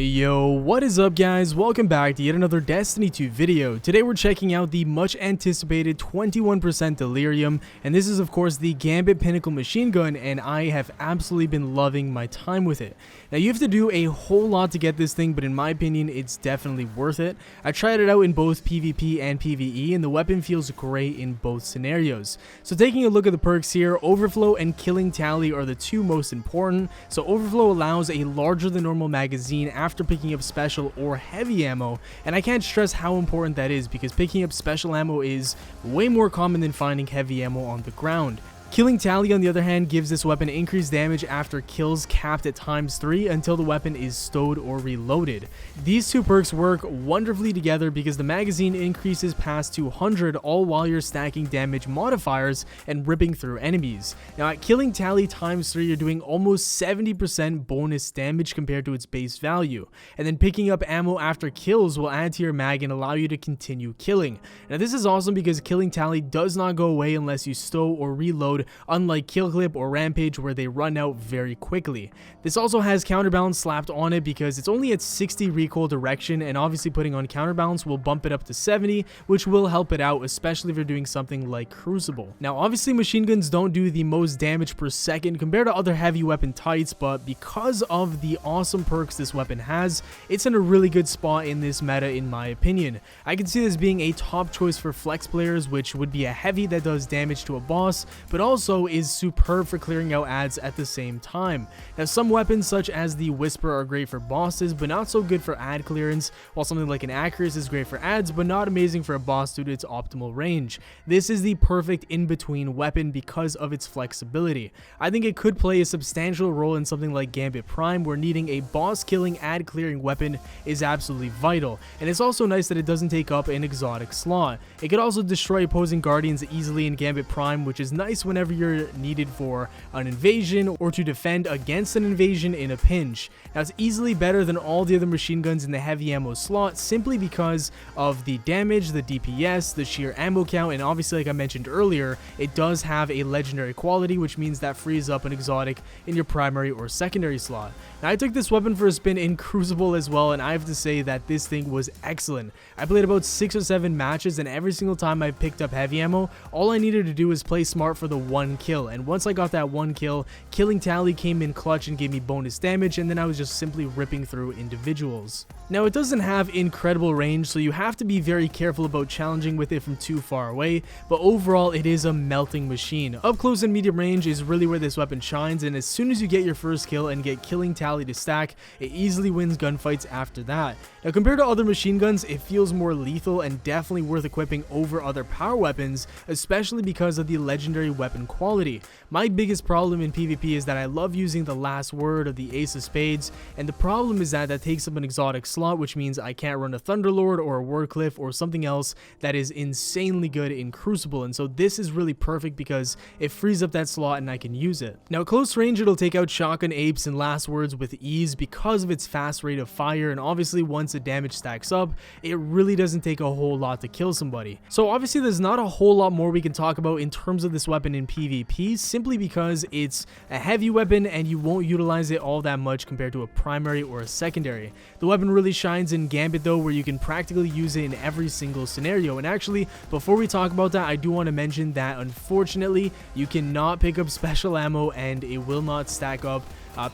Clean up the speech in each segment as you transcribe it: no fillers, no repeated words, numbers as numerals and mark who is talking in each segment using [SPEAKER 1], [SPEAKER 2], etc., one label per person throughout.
[SPEAKER 1] Yo, what is up guys? Welcome back to yet another Destiny 2 video. Today we're checking out the much anticipated 21% Delirium, and this is of course the Gambit Pinnacle machine gun, and I have absolutely been loving my time with it. Now you have to do a whole lot to get this thing, but in my opinion it's definitely worth it. I tried it out in both PvP and PvE, and the weapon feels great in both scenarios. So taking a look at the perks here, Overflow and Killing Tally are the two most important. So Overflow allows a larger than normal magazine after picking up special or heavy ammo, and I can't stress how important that is because picking up special ammo is way more common than finding heavy ammo on the ground. Killing Tally on the other hand gives this weapon increased damage after kills capped at ×3 until the weapon is stowed or reloaded. These two perks work wonderfully together because the magazine increases past 200 all while you're stacking damage modifiers and ripping through enemies. Now at Killing Tally ×3 you're doing almost 70% bonus damage compared to its base value, and then picking up ammo after kills will add to your mag and allow you to continue killing. Now this is awesome because Killing Tally does not go away unless you stow or reload, unlike Kill Clip or Rampage where they run out very quickly. This also has counterbalance slapped on it because it's only at 60 recoil direction, and obviously putting on counterbalance will bump it up to 70, which will help it out, especially if you're doing something like Crucible. Now obviously machine guns don't do the most damage per second compared to other heavy weapon types, but because of the awesome perks this weapon has, it's in a really good spot in this meta in my opinion. I can see this being a top choice for flex players, which would be a heavy that does damage to a boss, but also is superb for clearing out ads at the same time. Now some weapons such as the Whisper are great for bosses but not so good for ad clearance, while something like an Acris is great for ads but not amazing for a boss due to its optimal range. This is the perfect in-between weapon because of its flexibility. I think it could play a substantial role in something like Gambit Prime, where needing a boss killing ad clearing weapon is absolutely vital, and it's also nice that it doesn't take up an exotic slot. It could also destroy opposing guardians easily in Gambit Prime, which is nice whenever you're needed for an invasion or to defend against an invasion in a pinch. Now it's easily better than all the other machine guns in the heavy ammo slot simply because of the damage, the DPS, the sheer ammo count, and obviously like I mentioned earlier, it does have a legendary quality, which means that frees up an exotic in your primary or secondary slot. Now I took this weapon for a spin in Crucible as well, and I have to say that this thing was excellent. I played about 6 or 7 matches, and every single time I picked up heavy ammo, all I needed to do was play smart for the one kill, and once I got that one kill, Killing Tally came in clutch and gave me bonus damage, and then I was just simply ripping through individuals. Now it doesn't have incredible range, so you have to be very careful about challenging with it from too far away, but overall it is a melting machine. Up close and medium range is really where this weapon shines, and as soon as you get your first kill and get Killing Tally to stack, it easily wins gunfights after that. Now compared to other machine guns, it feels more lethal and definitely worth equipping over other power weapons, especially because of the legendary weapon quality. My biggest problem in PvP is that I love using the last word of the Ace of Spades, and the problem is that takes up an exotic slot, which means I can't run a Thunderlord or a Wordcliff or something else that is insanely good in Crucible, and so this is really perfect because it frees up that slot and I can use it. Now at close range it'll take out Shotgun Apes and Last Words with ease because of its fast rate of fire, and obviously once the damage stacks up, it really doesn't take a whole lot to kill somebody. So obviously there's not a whole lot more we can talk about in terms of this weapon in PvP, simply because it's a heavy weapon and you won't utilize it all that much compared to a primary or a secondary. The weapon really shines in Gambit though, where you can practically use it in every single scenario. And actually, before we talk about that, I do want to mention that unfortunately you cannot pick up special ammo and it will not stack up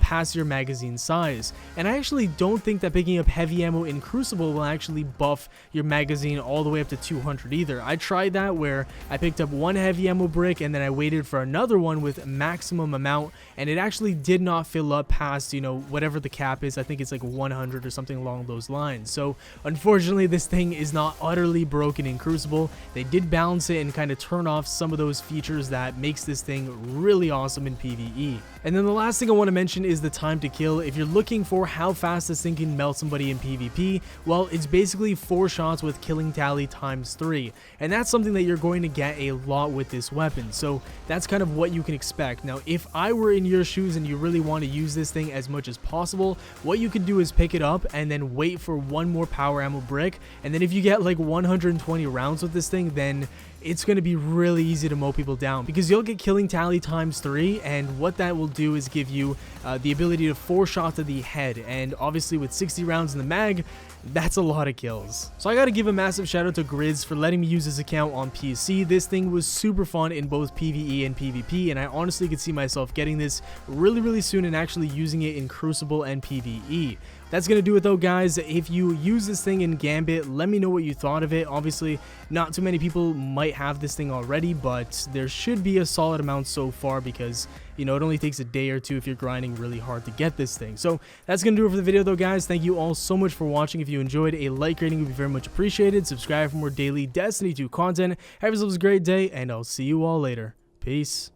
[SPEAKER 1] past your magazine size. And I actually don't think that picking up heavy ammo in Crucible will actually buff your magazine all the way up to 200 either. I tried that where I picked up one heavy ammo brick and then I waited for another one with maximum amount, and it actually did not fill up past, you know, whatever the cap is. I think it's like 100 or something along those lines. So unfortunately this thing is not utterly broken in Crucible. They did balance it and kind of turn off some of those features that makes this thing really awesome in PvE. And then the last thing I want to mention is the time to kill. If you're looking for how fast this thing can melt somebody in PvP, well, it's basically 4 shots with Killing Tally ×3, and that's something that you're going to get a lot with this weapon, so that's kind of what you can expect. Now if I were in your shoes and you really want to use this thing as much as possible, what you could do is pick it up and then wait for one more power ammo brick, and then if you get like 120 rounds with this thing, then it's going to be really easy to mow people down, because you'll get killing tally times 3, and what that will do is give you the ability to 4 shot to the head, and obviously with 60 rounds in the mag, that's a lot of kills. So I gotta give a massive shout out to Grizz for letting me use his account on PC. This thing was super fun in both PvE and PvP, and I honestly could see myself getting this really soon and actually using it in Crucible and PvE. That's gonna do it though, guys. If you use this thing in Gambit, let me know what you thought of it. Obviously, not too many people might have this thing already, but there should be a solid amount so far, because you know, it only takes a day or two if you're grinding really hard to get this thing. So that's gonna do it for the video though, guys. Thank you all so much for watching. If you enjoyed, a like rating would be very much appreciated. Subscribe for more daily Destiny 2 content. Have yourselves a great day, and I'll see you all later. Peace.